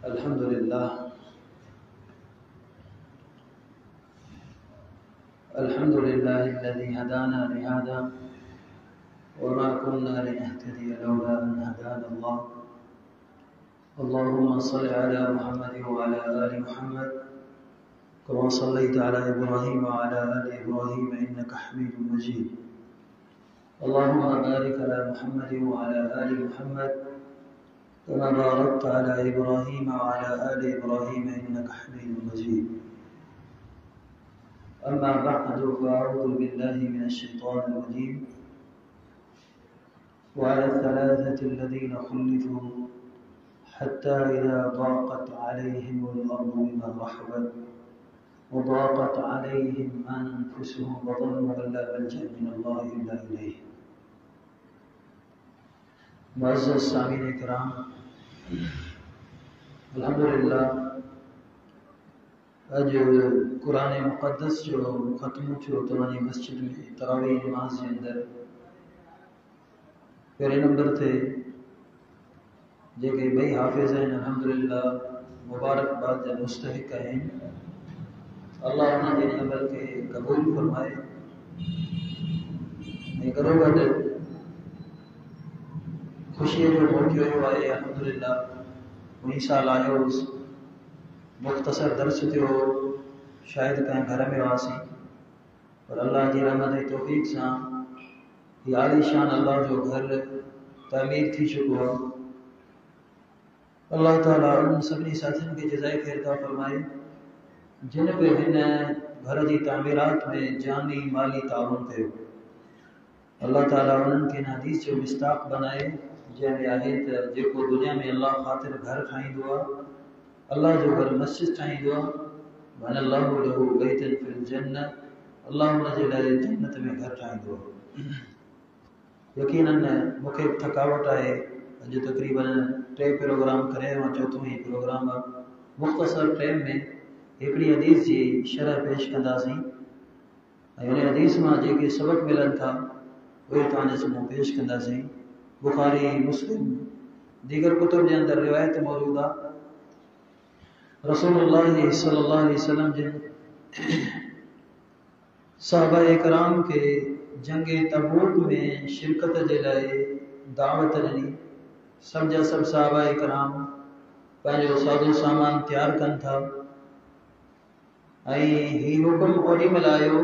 अल्हम्दुलिल्लाह अल्हम्दुलिल्लाहिल्लज़ी हदाना लिहादा वमा कुन्ना लिनहतदिय लौला अन हदानल्लाह। अल्लाहुम्मा सल्लि अला मुहम्मद व अला आलि मुहम्मद कमा सल्लैता अला इब्राहीम व अला आलि इब्राहीम इन्नका हमीदुम मजीद। अल्लाहुम्मा बारिक अला मुहम्मद व अला आलि मुहम्मद कमा बारकता अला इब्राहीम व अला आलि इब्राहीम इन्नका हमीदुम मजीद। अम्मा बअदु फ़अऊज़ु बिल्लाहि मिनश शैतानिर रजीम। वअला थलाथति अल्लज़ीना खुल्लिफ़ू हत्ता इज़ा ज़ाक़त अलैहिमुल अर्दु बिमा रहबत वज़ाक़त अलैहिम अनफुसुहुम वज़न्नु अन ला मल्जअ मिनल्लाहि इल्ला इलैहि। मुअज़्ज़ज़ सामीन किराम, अल्हम्दुलिल्लाह अज कुरान मुक़द्दस जो ख़त्म थियो तव्हांजी मस्जिद में तरावी नमाज़ जे अंदर। पहिरें नंबर ते जेके ॿई हाफ़िज़ आहिनि अल्हम्दुलिल्लाह मुबारकबाद जा मुस्तहिक़ आहिनि। अल्लाह उन्हनि जे अमल खे क़बूल फरमाए ऐं गॾोगॾु ख़ुशीअ जो मौक़ो इहो आहे अल्हम्दुलिल्लाह 19 साल आयो हुउसि, मुख़्तसर दर्स थियो, शायदि कंहिं घर में हुआसीं, पर अल्लाह जी रहमत ऐं तौफ़ीक़ सां हीउ आलीशान अल्लाह जो घर तामीर थी चुको आहे। अल्लाह ताला उन सभिनी साथियुनि खे जज़ाए ख़ैर अता फ़रमाए जिन बि हिन घर जी तामीरात में जानी माली ताउन कयो। अल्लाह ताला उन्हनि खे इन हदीस जो मिस्ताक़ बनाए जंहिंमें आहे त जेको दुनिया में अल्लाह ख़ातिर घर ठाहींदो आहे, अल्लाह जो घर मस्जिद ठाहींदो आहे, बनल्लाहु लहू बैतन फिल जन्नह, अल्लाह उन जे लाइ जन्नत में घर ठाहींदो आहे। यकीनन मूंखे थकावट आहे, अॼु तक़रीबन 3 प्रोग्राम करे आहियो, चौथों ही प्रोग्राम आहे। मुख़्तसर टाइम में हिकिड़ी हदीस जी शरह पेश कंदासीं ऐं उन हदीस मां जेके सबक़ मिलनि था उहे तव्हांजे साम्हूं पेश कंदासीं। बुखारी मुस्लिम दीगर कुतुब जे अंदर रिवायत मौजूद आहे। रसूलुल्लाह सल्लल्लाहु अलैहि वसल्लम जिन सहाबा इकराम के जंग तबूक में शिरकत जे लाइ दावत ॾिनी। सब जा सब सहाबा इकराम पंहिंजो सादो सामान तैयार कनि था ऐं ही हुकुम ओॾी महिल आयो,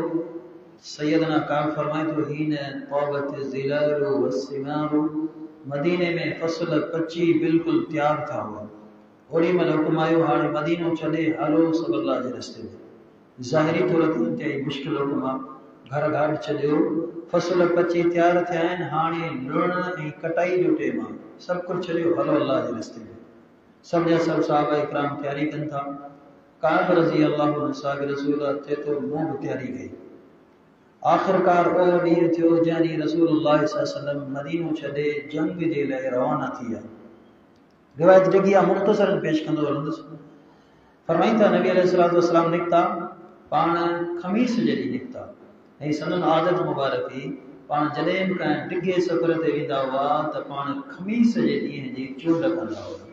सैयदना काब फरमाए थो हीन तौबत ज़िलालु वस्सिमारु, मदीने में फसल कच्ची बिल्कुल तैयार था हुआ। ओॾी महिल हुकुम आयो हाणे मदीनो छॾे हलो सब अल्लाह जे रस्ते में। ज़ाहिरी तौर ते इंतहाई मुश्किल हुकुम आहे, घर घाट छॾियो, फसल कच्ची तैयार थिया आहिनि, हाणे लुण ऐं कटाई जो टेम आहे, सभु कुझु छॾियो हलो अल्लाह जे रस्ते में। सब जा सब सहाबा इकराम तैयारी कनि था। काब रज़ी अल्लाह अन्हु साहिब रसूल चए थो मूं बि तैयारी कई। आख़िरकार ओ ॾींहुं थियो जंहिं ॾींहुं रसूलुल्लाह सल्लल्लाहु अलैहि वसल्लम मदीनो छॾे जंग जे लाइ रवाना थी विया। रिवायत जेकी आहे मुख़्तसर पेश कंदो हलंदुसि। फरमाईं था नबी अलैहिस्सलातु वस्सलाम निकिता, पाण ख़मीस जे ॾींहुं निकिता ऐं संदन आदत मुबारक हुई, पाण जॾहिं बि कंहिं डिघे सफ़र ते वेंदा हुआ त पाण ख़मीस जे ॾींहं जी चूंड कंदा हुआ।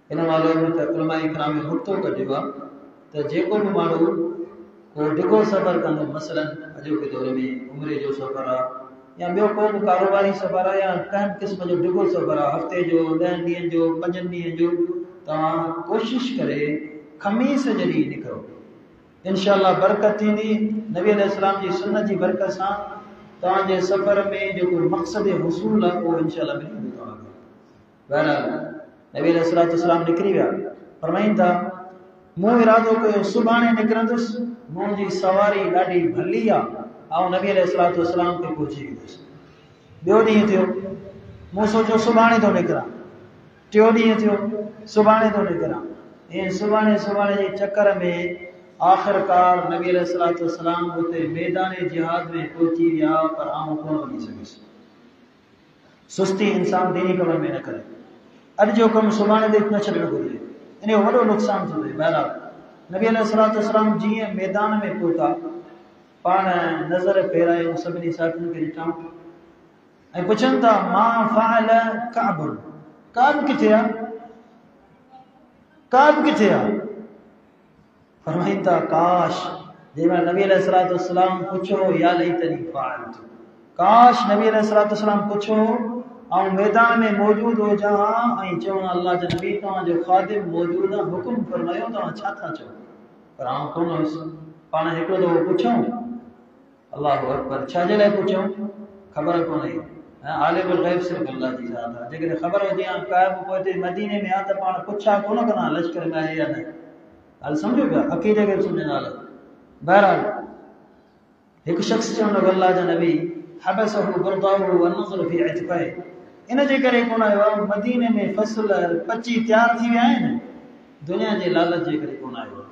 इन मालूम त उलमा इकराम में नुक़्तो कढियो आहे त जेको बि माण्हू को डिघो सफ़र कंदो, मसलन अॼोके दौर में उमिरि जो सफ़र आहे या ॿियो को बि कारोबारी सफ़र आहे या कंहिं क़िस्म जो डिघो सफ़र आहे, हफ़्ते जो, 10 ॾींहंनि जो, 5 ॾींहंनि जो, तव्हां कोशिशि करे ख़मीस जे ॾींहुं निकिरो, इंशाअल्लाह बरकत थींदी। नबी अलैहिस्सलाम जी सुन्नत जी बरकत सां तव्हांजे सफ़र में जेको मक़सद हुसूल आहे उहो इंशाअल्लाह मिलंदो तव्हांखे। बहरहाल नबी अलैहिस्सलाम निकिरी विया। फरमाईनि था मूं इरादो कयो सुभाणे निकिरंदुसि, मुंहिंजी सवारी ॾाढी भली आहे, ऐं नबी अलैहिस्सलाम खे पहुची वेंदुसि। ॿियो ॾींहुं थियो, मूं सोचियो सुभाणे थो निकिरां। टियों ॾींहुं थियो, सुभाणे थो निकिरां। ऐं सुभाणे जे चकर में आख़िरकार नबी अलैहिस्सलाम उते मैदान जिहाद में पहुची विया, पर आऊं कोन वञी सघियुसि। सुस्ती इंसान दीनी कम में न करे, अॼु जो कमु सुभाणे ते न छॾणु घुरिजे, इन जो वॾो नुक़सानु थो थिए। बहरहाल नबी अलैहिस्सलाम जीअं मैदान में पहुता, पाण नज़र फेरायूं, सभिनी साथियुनि खे ॾिठऊं ऐं पुछनि था मां फ़अल काब, काब किथे आहे? काब किथे आ? फरमाइंदा काश जंहिंमहिल नबी अलैहिस्सलाम पुछो या लैतनी फ़अलतु, काश नबी अलैहिस्सलाम पुछो ऐं मैदान में मौजूद हुजां ऐं चवण अल्लाह जे नबी तव्हांजो ख़ादिम मौजूद आहे, हुकुम फरमायो तव्हां छा था चओ? पर आउं कोन हुयुसि। पाण हिकिड़ो दफ़ो पुछूं, अल्लाहु अकबर, छा जे लाइ पुछूं? ख़बर कोन्हे। आलिमुल ग़ैब सिर्फ़ अल्लाह जी ज़ात आहे। जेकॾहिं ख़बर हुजे हा काब पोइ हिते मदीने में आहे त पाण पुछा कोन कंदा लश्कर में आहे या न। हाल सम्झो पिया, अक़ीदे खे सम्झंदा। बहरहाल हिकु शख़्स चवंदो अल्लाह जा नबी हबसहु बुरदाहु व नज़र फी इत्फ़ाए, इन जे करे कोन आयो आहे। मदीने में फसल पची तैयार थी विया आहिनि, दुनिया जे लालच जे करे कोन आयो आहे।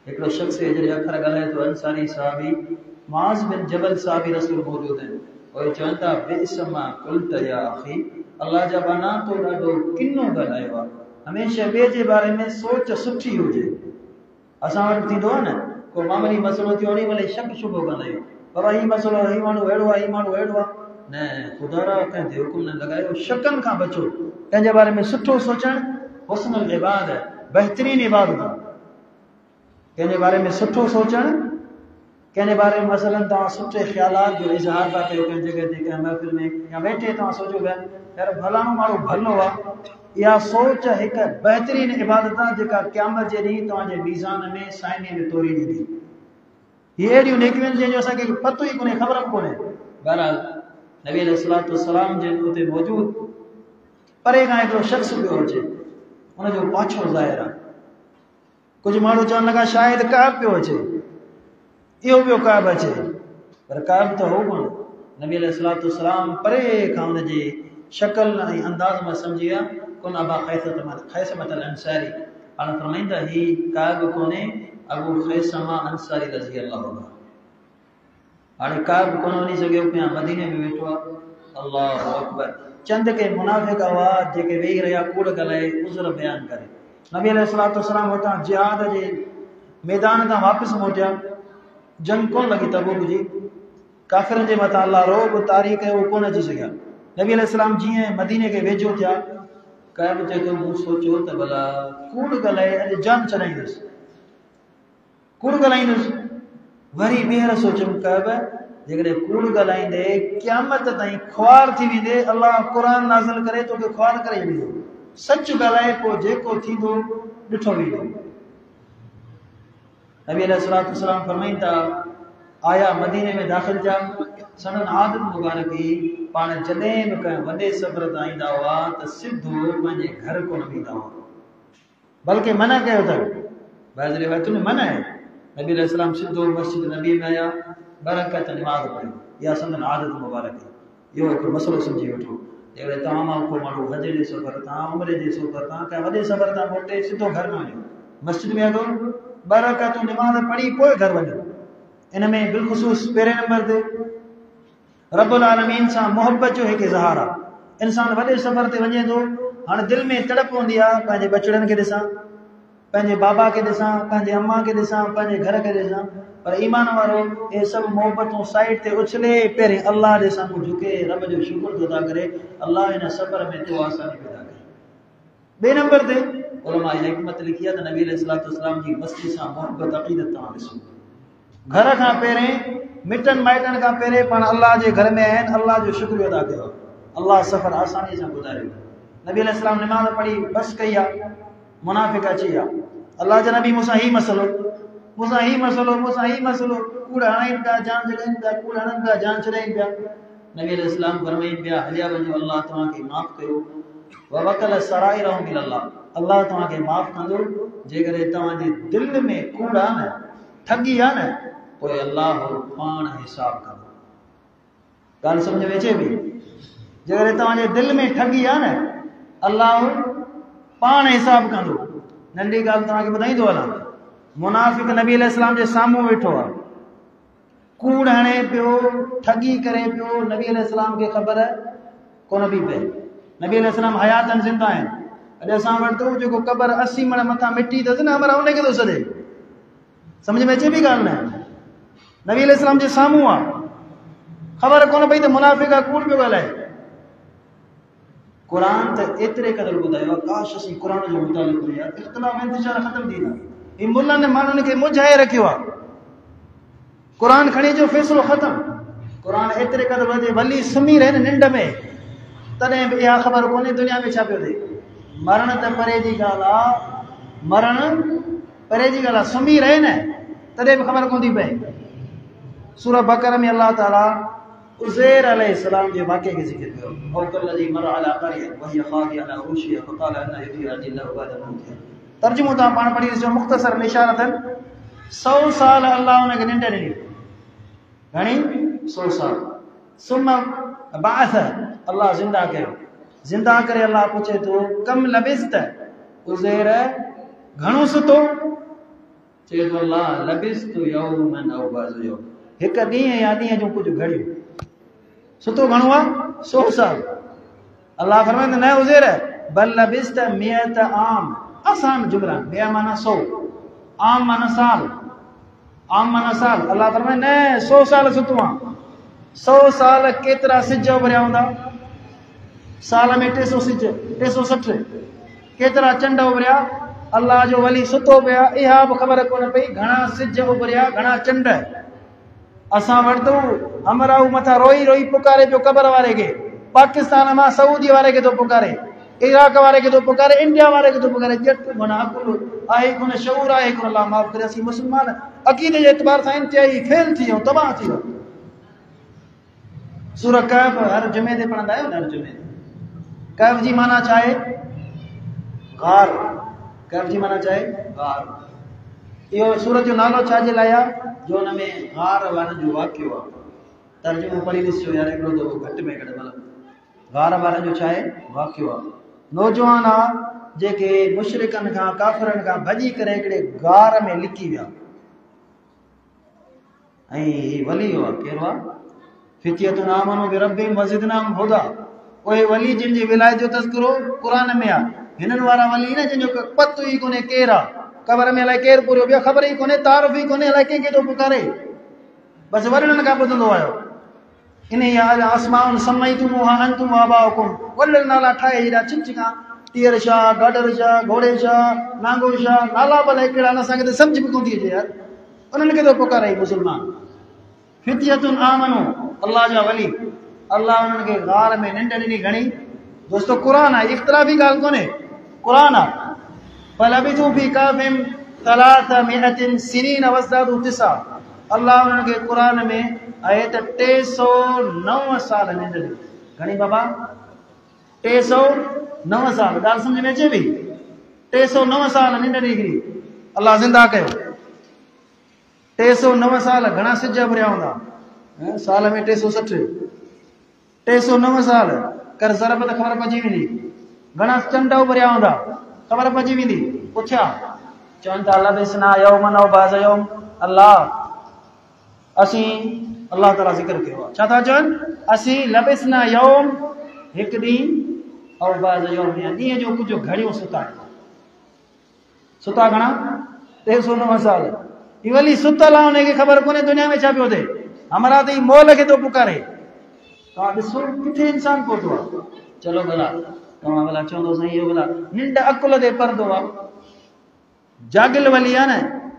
हिकिड़ो शख़्स जॾहिं अखर ॻाल्हाए थो, अंसारी साहबी मुआज़ बिन जबल साहबी रसूल मौजूद आहिनि। उहे चवनि था बिइस मा क़ुल्त या अख़ी, अल्लाह जा बना तो ॾाढो किनो ॻाल्हायो आहे। हमेशह ॿिए जे बारे में सोच सुठी हुजे। असां वटि थींदो आहे न, को मामूली मसइलो थियो ओॾी महिल शक शुबो कंदा आहियूं, बाबा हीउ मसइलो हीउ माण्हू अहिड़ो आहे, हीउ माण्हू अहिड़ो आहे। न, ख़ुदा रा कंहिं ते हुकुम न लॻायो। शकनि खां बचो। कंहिंजे बारे में सुठो सोचणु हुस्नुल इबाद आहे, बहितरीन इबादत आहे। कंहिंजे बारे में सुठो सोचणु, कंहिंजे बारे में मसलन तव्हां सुठे ख़्यालात जो इज़हार था कयो कंहिं जॻह ते, कंहिं महफ़िल में या वेठे तव्हां सोचो पिया यार फलाणो माण्हू भलो आहे, इहा सोच हिकु बहितरीन इबादत आहे जेका क़यामत जे ॾींहुं तव्हांजे मीज़ान में साइने में तोरी ॾींदी। हीअ अहिड़ियूं नेकियूं आहिनि जंहिंजो असांखे पतो ई कोन्हे, ख़बर बि कोन्हे। बहरहाल नबी अलैहिस्सलाम जे उते मौजूदु परे खां हिकिड़ो शख़्स पियो अचे, हुनजो पाछो ज़ाहिर आहे। कुझु माण्हू चवनि लॻा शायदि काब पियो अचे, इहो पियो काब अचे, पर काब त हो कोन। नबी अलैहिस्सलाम परे खां हुनजे शक्ल ऐं अंदाज़ में सम्झी विया कोन अबा खैसमत अंसारी। हाणे फरमाईंदा ही काब कोन्हे, अबू खैसमा अंसारी रज़ी अल्लाहु अन्हु। हाणे काब कोन वञी सघियो, पिया मदीने में वेठो आहे। अल्लाहु अकबर। चंद के मुनाफ़िक़ हुआ जेके वेही रहिया कूड़ ॻाल्हाए उज़र बयान करे। नबी अलैहिस्सलाम हुतां जिहाद जे मैदान तां वापसि मोटिया। जंग कोन लॻी तबूक जी, काफ़िरनि जे मथां अल्लाह रोब तारी कयो, उहो कोन अची सघिया। नबी अलैहिस्सलाम जीअं मदीने खे वेझो थिया, काब चए थो मूं सोचियो त भला कूड़ ॻाल्हाए अॼु जान छॾाईंदुसि, कूड़ ॻाल्हाईंदुसि। वरी ॿीहर सोचियुमि काब जेकॾहिं कूड़ ॻाल्हाईंदे क़यामत ताईं ख्वार थी वेंदे, अल्लाह क़ुर नाज़िल करे तोखे ख्वार करे ॾींदो। सच ॻाल्हाए पोइ जेको थींदो ॾिठो वेंदो। नबी अलैहिस्सलाम फरमाईंदा आया मदीने में दाख़िल थिया। सनन आदत मुबारक ई पाण जॾहिं बि कंहिं वॾे सफ़र तां ईंदा हुआ त सिधो पंहिंजे घर कोन वेंदा हुआ, बल्कि मना कयो अथनि। बाज़ रिवायतुनि में मना आहे। नबी अलैहिस्सलाम सिधो मस्जिद नबी में आया, बरकत नमाज़ पढ़ी। इहा सनन आदत मुबारक आहे। इहो हिकिड़ो मसइलो सम्झी वठो। जेकॾहिं तव्हां मां को माण्हू हज जे सफ़र तां, उमिरि जे सफ़र तां, कंहिं वॾे सफ़र तां मोटे सिधो घर में वञो, मस्जिद में हलो, बरकत नमाज़ पढ़ी पोइ घर वञो। इन में बिलख़ुसूस पहिरें नंबर ते रब्बुल आलमीन सां मोहब्बत जो हिकु इज़हार आहे। इंसान वॾे सफ़र ते वञे थो, हाणे दिलि में तड़प हूंदी आहे पंहिंजे बचड़नि खे ॾिसां, पंहिंजे बाबा खे ॾिसां, पंहिंजे अम्मा खे ॾिसां, पंहिंजे घर खे ॾिसां। पर ईमान वारो इहे सभु मोहबतूं साइड ते उछले, पहिरें अल्लाह जे साम्हूं झुके, रब जो शुक्र थो अदा करे, अल्लाह हिन सफ़र में तो आसानी पैदा करे। ॿिए नंबर ते उलमा जी हिकमत लिखी आहे त नबी अलैहिस्सलाम जी मस्जिद सां मोहबत अक़ीदत तव्हां ॾिसो। घर खां पहिरें, मिटनि माइटनि खां पहिरें पाण अल्लाह जे घर में आहिनि, अल्लाह जो शुक्र अदा कयो, अल्लाह सफ़र आसानी सां गुज़ारियो। नबी अलैहिस्सलाम नमाज़ पढ़ी बस कई आहे, मुनाफ़िक़ अची विया। अल्लाह जा नबी मूंसां ही मसइलो, मूंसां ही मसइलो, मूंसां ही मसइलो, कूड़ हणाइनि पिया, जान छॾाइनि पिया, कूड़ हणनि पिया, जान छॾाइनि पिया। नबी अलैहिस्सलाम फरमाइनि पिया हलिया वञो, अल्लाह तव्हांखे माफ़ कयो। ववकल सराइरहुम इलल्लाह, अल्लाह तव्हांखे माफ़ कंदो जेकॾहिं तव्हांजे दिलि में कूड़ आहे न, ठगी आहे न, पोइ अल्लाह पाण हिसाब कंदो। ॻाल्हि सम्झ में अचे पई? जेकॾहिं तव्हांजे दिलि में ठगी आहे न, अल्लाह पाण हिसाब कंदो। नंढी ॻाल्हि तव्हांखे ॿुधाईंदो हलां। मुनाफ़िक़ नबी अलैहिस्सलाम जे साम्हूं वेठो आहे, कूड़ हणे पियो, ठगी करे पियो, नबी अलैहिस्सलाम खे ख़बर कोन पई पए। नबी अलैहिस्सलाम हयातन ज़िंदा आहिनि। अॼु असां वटि तो जेको क़बर 80 मण मथां मिटी अथसि न, अमर उनखे थो सॾे। सम्झ में अचे पई ॻाल्हि न? नबी अलैहिस्सलाम जे साम्हूं आहे, ख़बर कोन पई त मुनाफ़िक़ कूड़ पियो ॻाल्हाए। कुरान त एतिरे क़दुरु ॿुधायो काश असीं कुरान जो मुतालो करियो यार इख़्तिलाफ़ इंतिशार ख़तम थींदा ही मुल्लनि माण्हुनि खे मुझाए रखियो आहे कुरान खणी जो फ़ैसिलो ख़तम कुरान एतिरे क़दुरु वधे वली सुम्ही रहे न निंड में तॾहिं बि इहा ख़बर कोन्हे दुनिया में छा पियो थिए मरण त परे जी ॻाल्हि आहे मरण परे जी ॻाल्हि आहे सुम्ही रहे न तॾहिं बि ख़बर कोन थी पए सूरह बक़रा में अल्लाह ताला उज़ैर अलैहिस्सलाम जे वाक़े खे ज़िक्र कयो औ कल्लज़ी मर अला क़रयह वहिय ख़ावियह अला उरूशिहा फ़क़ाल अन्ना युहयी अल्लाहु बअद मौतिहा तर्जुमो तव्हां पाण पढ़ी ॾिसो मुख़्तसर निशान अथनि 100 साल अल्लाह हुनखे निंड ॾिनी घणी 100 साल सुम बाअथ अल्लाह ज़िंदा कयो ज़िंदा करे अल्लाह पुछे थो कम लबिस्त उज़ैर घणो सुतो चए थो अल्लाह लबिस्तु यौमन औ बअद यौम हिकु ॾींहुं या ॾींहं जो कुझु घड़ियूं सुतो घणो आहे 100 साल अल्लाह फरमाईंदो न उज़ैर बल लबिस्त मियत आम आसान जुमला मिया माना 100 आम माना साल अल्लाह फरमाए न 100 साल सुतो आहे 100 साल केतिरा सिज उभरिया हूंदा साल में 300 सिज 360 केतिरा चंड उभरिया अल्लाह जो वली सुतो पिया इहा बि ख़बर कोन पई घणा सिज उभरिया घणा चंड असां वटि अमराऊ मथां रोई रोई पुकारे पियो क़बर वारे खे पाकिस्तान मां सऊदी वारे खे थो पुकारे इराक वारे खे थो पुकारे इंडिया वारे खे थो पुकारे जट माना अकुल आहे कोन शऊर आहे कोन अल्लाह माफ़ करे असीं मुस्लमान अक़ीदे जे एतबार सां इंतिहाई फेल थी वियो तबाह थी वियो सूरह कहफ हर जुमे ते पढ़ंदा आहियो न हर जुमे कहफ जी माना छा आहे गार कहफ जी माना छा आहे गार इहो सूरत जो नालो छा जे लाइ आहे जो हुन में गार वारनि जो वाक़ियो आहे तर्जुमो पढ़ी ॾिसो यार हिकिड़ो दफ़ो घटि में घटि मतिलबु गार वारनि जो छा आहे वाक़ियो आहे नौजवान आहे जेके मुशरिकनि खां काफ़िरनि खां भॼी करे हिकिड़े गार में लिकी विया ऐं वली आहे कहिड़ो आहे फितियतुन आमनू बिरब्बिहिम वज़िदनाहुम हुदा उहे वली जिन जी विलायत जो तज़किरो क़ुरान में आहे हिननि वारा वली न जंहिंजो पतो ई कोन्हे केरु आहे क़बर में अलाए केरु पूरियो ॿिया ख़बर ई कोन्हे तारीफ़ ई कोन्हे अलाए कंहिंखे थो पुकारे बसि वॾनि खां ॿुधंदो आहियो इन आसमान समयतुमूहा अंतुम आबाउकुम वॾनि नाला ठाहे हेॾा चिमचिका टीयर शाह गाडर शाह घोड़े शाह नांगो शाह नाला भले कहिड़ा असांखे त सम्झ बि कोन थी अचे यार उन्हनि खे थो पुकारे मुस्लमान फितियतुन आमनू अल्लाह जा वली अल्लाह उन्हनि खे गार में निंड ॾिनी घणी दोस्तो क़ुरान आहे इख़्तिलाफ़ी ॻाल्हि कोन्हे क़ुरान आहे फलबिथू फी कहफिहिम 300 सिनीन वज़दादू 9 अल्लाह उन्हनि खे क़ुरान में आहे त 309 साल निंड ॾिनी घणी बाबा 309 साल ॻाल्हि सम्झ में अचे पई 309 साल निंड ॾिनी अल्लाह ज़िंदा कयो 309 साल घणा सिज उभरिया हूंदा साल में 360 309 साल कर ज़रब त ख़बर पइजी वेंदी घणा चंड उभरिया हूंदा ख़बर पइजी वेंदी पुछा चवनि था लबिसना यौमन औ बअद यौम अल्लाह असीं अल्लाह ताला ज़िक्र कयो आहे छा था चवनि असीं लबिसना यौम हिकु ॾींहुं औ बअद यौम ॾींहं जो कुझु घड़ियूं सुता घणा 309 साल ही वली सुतल आहे हुनखे ख़बर कोन्हे दुनिया में छा पियो थिए हमरा त मोल खे थो पुकारे तव्हां ॾिसो किथे इंसान पहुतो आहे चलो भला तव्हां भला चवंदो साईं इहो भला निंड अकुल ते परदो आहे जागिल वली आहे न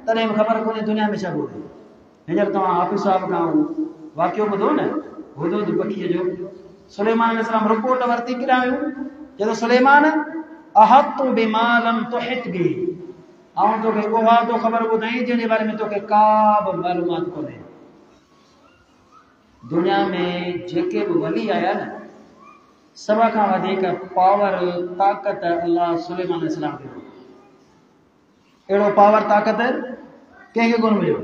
तॾहिं बि ख़बर कोन्हे दुनिया में छा पियो थिए हींअर तव्हां हाफ़िज़ साहिब खां वाक़ियो ॿुधो न हुदूद पखीअ जो सुलेमान अलैहिस्सलाम रिपोर्ट वरिती केॾां वियो चए सुलेमान अहतु बिमा लम तुहित बिही आउं तोखे उहा तो ख़बर ॿुधाई जंहिंजे बारे में तोखे का बि मालूमात कोन्हे दुनिया में जेके बि वली आया न सभ खां वधीक पावर ताक़त अल्लाह सुलेमान अलैहिस्सलाम खे अहिड़ो पावर ताक़त कंहिंखे कोन मिलियो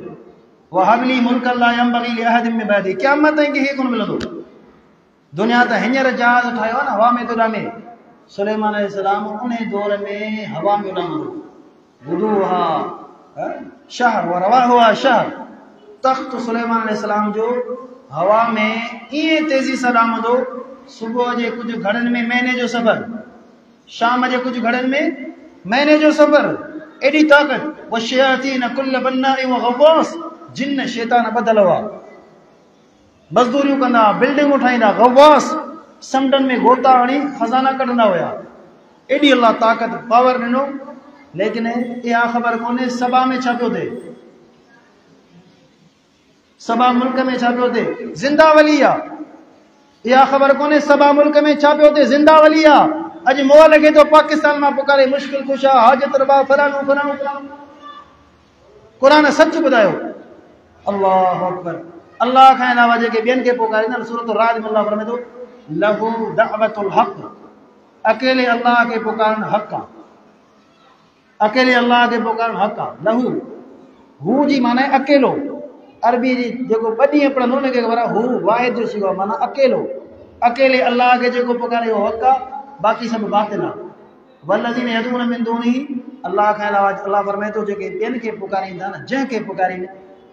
वहबली मुल्कन ला यंबगी लिअहदिन मिन बअदी क़यामत ताईं कंहिंखे कोन मिलंदो दुनिया त हींअर जहाज़ ठाहियो आहे न हवा में थो उॾामे सुलेमान अलैहिस्सलाम उन दौर में हवा में उॾामंदो गुदूहा शहर व रवाहुहा शहर तख़्त सुलेमान अलैहिस्सलाम जो हवा में ईअं तेज़ी सां उॾामंदो सुबुह जे कुझु घड़नि में महीने जो सफ़र शाम जे कुझु घड़नि में महीने जो सफ़र एॾी ताक़त वशयातीन कुल्ल बन्नाइ व गवास जिन शैतान ॿधल हुआ मज़दूरियूं कंदा बिल्डिंगूं ठाहींदा गवास समुंडनि में गोता हणी खज़ाना कढंदा हुया। एॾी अल्लाह ताक़त पावर ॾिनो, लेकिन इहा ख़बर कोन्हे सबा में छा पियो थिए, सबा मुल्क में छा पियो थिए, ज़िंदा वली आहे। इहा ख़बर कोन्हे सबा मुल्क में छा पियो थिए, ज़िंदा वली आहे। अॼु मोह लॻे थो पाकिस्तान मां पुकारे मुश्किल कुशा हाजत रबा फलाणो फलाणो फलाणो। क़ुरान सच ॿुधायो। अल्लाहु अकबर। अल्लाह खां अलावा जेके ॿियनि खे पुकारींदा आहिनि, सूरत राज में अल्लाह फरमाए थो लहू दअवतुल हक़, अकेले अल्लाह खे पुकारण हक़ आहे, अकेले अल्लाह खे पुकारण हक़ आहे। लहू हू जी माना आहे अकेलो। अरबी जी जेको ॿ ॾींहं पढ़ंदो उनखे ख़बर आहे, हू वाहिद जो सिवा माना अकेलो, अकेले अल्लाह खे जेको पुकारे उहो हक़ आहे, बाक़ी सभु बातिल आहे। वल्लज़ीन यदून मिन दूनिही, अल्लाह खां अलावा अल्लाह फरमाए थो जेके ॿियनि खे पुकारींदा न, जंहिंखे पुकारीनि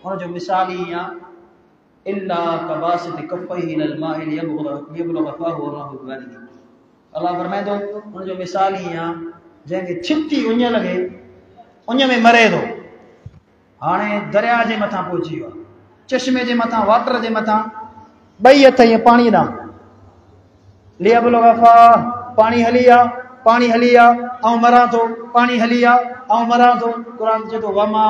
उनजो मिसाल ई आहे इल्ला कबासित कफ़ैहि इलल माइ लियबलुग़ फ़ाहु वमा हुव बिबालिग़। अल्लाह फरमाए थो उनजो मिसाल ई आहे जंहिंखे छिती उञ लॻे, उञ में मरे थो, हाणे दरिया जे मथां पहुची वियो आहे, चश्मे जे मथां, वाटर जे मथां, ॿई हथ ईअं पाणी ॾांहुं, लियबलुग़ फ़ाहु, पाणी हली आहे, पाणी हली आहे ऐं मरां थो, पाणी हली आहे ऐं मरां थो। क़ुरान चए थो वमा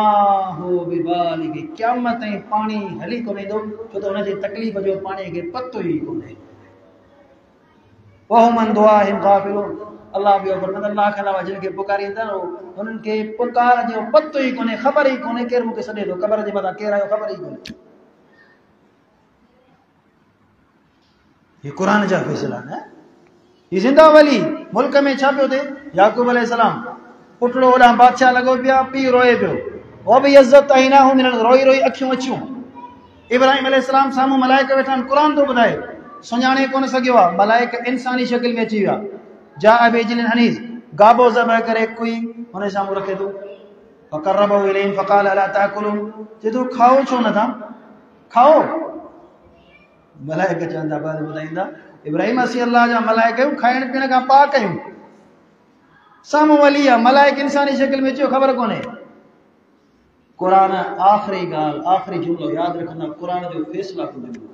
हुव बिबालिग़, क़यामत ताईं पाणी हली कोन ईंदो, छो त हुनजे तकलीफ़ जो पाणीअ खे पतो ई कोन्हे। वहुम अन दुआहिम गाफ़िलून। अल्लाह ॿियो फरमाईंदो अल्लाह खां अलावा जिन खे पुकारींदा उन्हनि खे पुकार जो पतो ई कोन्हे, ख़बर ई कोन्हे केरु मूंखे सॾे थो, क़बर जे मथां केरु आयो ख़बर ई कोन्हे। ये क़ुरान जा फ़ैसिला न। ही ज़िंदा वली मुल्क में छा पियो थिए, याकूब अलैहिस्सलाम पुटड़ो होॾां बादशाह लॻो पिया, पीउ रोए पियो, हो बि इज़त अईनाहु मिनल, रोई रोई अखियूं अचियूं। इब्राहिम अलैहिस्सलाम साम्हूं मलाइका वेठा आहिनि, क़ुरान थो ॿुधाए, सुञाणे कोन सघियो आहे, मलाइका इंसानी शकिल में अची विया। जा बिजिलिन हनीज़, गाबो ज़बह करे कोई हुन साम्हूं रखे थो, फ़क़रबहु इलैहिम फ़क़ाल अला ताकुलून, चए थो खाओ छो नथा, खाओ। मलाइका चवंदा बाद ॿुधाईंदा इब्राहिम असीं अल्लाह जा मलाइका आहियूं, खाइण पीअण खां पाक आहियूं। साम्हूं वली आहे, मलाइक इंसानी शकिल में अचो, ख़बर कोन्हे। क़ुरान आख़िरी ॻाल्हि, आख़िरी जुमिलो यादि रखंदा, क़ुरान जो फ़ैसिला को जुमिलो।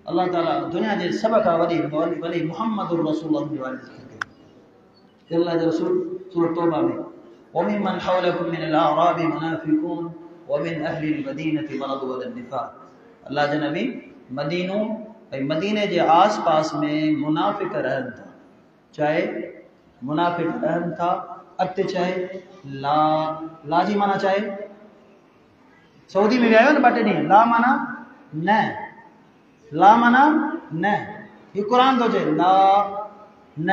अल्लाह ताला दुनिया जे सभ खां वॾी मुहम्मदुर रसूलुल्लाह जो ज़िक्र। अल्लाह जो रसूल सूरत तौबा में वमिमन हौलकुम मिनल अअराबि मुनाफ़िक़ून वमिन अहलिल मदीनति मरदू अलन निफ़ाक़। अल्लाह जे नबी मदीनो ऐं मदीने जे आस पास में मुनाफ़िक़ रहनि था, चाहे मुनाफ़िक़ रहनि था, अॻिते चाहे ला जी माना चाहे सऊदी में विया आहियो न 2 ॾींहं, ला माना न, ला माना न, हीउ क़ुरान थो चए ला न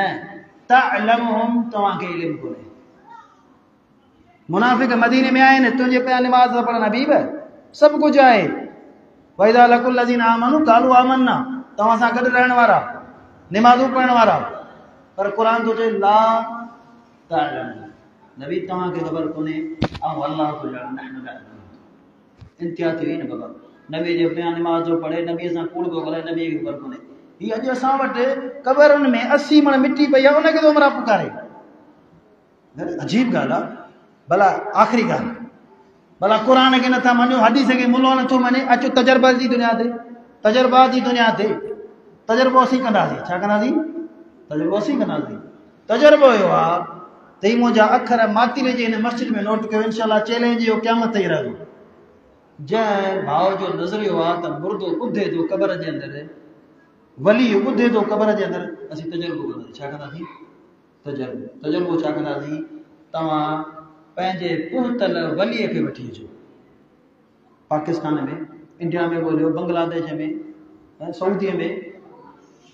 तअलमुहुम, तव्हांखे इल्मु कोन्हे। मुनाफ़िक़ मदीने में आहिनि, तुंहिंजे पिया निमाज़ था पढ़नि, हबीब सभु कुझु आहे। वइदा लकुल लज़ीना आमनू क़ालू आमन्ना, तव्हां सां गॾु रहण वारा, निमाज़ूं पढ़ण वारा, पर क़ुरान थो चए ला तअलमुहुम, नबी तव्हांखे ख़बर कोन्हे, ऐं अल्लाह तो ॼाणे, नहनु ला नअलम। इंतिहा थी वई न बाबा, नबी जे पिया निमाज़ जो पढ़े, नबीअ सां कूड़ पियो ॻाल्हाए, नबीअ खे ख़बर कोन्हे। हीअ अॼु असां वटि क़बरुनि में 80 मण मिटी पई आहे, उनखे तो मरा पुकारे। अजीब ॻाल्हि आहे। भला आख़िरी ॻाल्हि, भला क़ुरान खे नथा मञो, हदीस खे मुलो नथो मञे, अचो तजर्बा जी दुनिया ते, तजर्बा जी दुनिया ते तजर्बो असीं कंदासीं, छा कंदासीं, तजर्बो असीं कंदासीं। तजर्बो इहो आहे त ही मुंहिंजा अखर मातिले जे हिन मस्जिद में नोट कयो, इंशाअल्लाह चैलेंज इहो क़यामत ताईं रहंदो। जंहिं भाव जो नज़रियो आहे त मुर्दो ॿुधे थो क़बर जे अंदरि, वली ॿुधे थो क़बर जे अंदरि, असीं तजर्बो कंदासीं, छा कंदासीं, तजर्बो छा कंदासीं, तव्हां पंहिंजे पुहतल वलीअ खे वठी अचो, पाकिस्तान में, इंडिया में ॻोल्हियो, बांग्लादेश में, सऊदीअ में,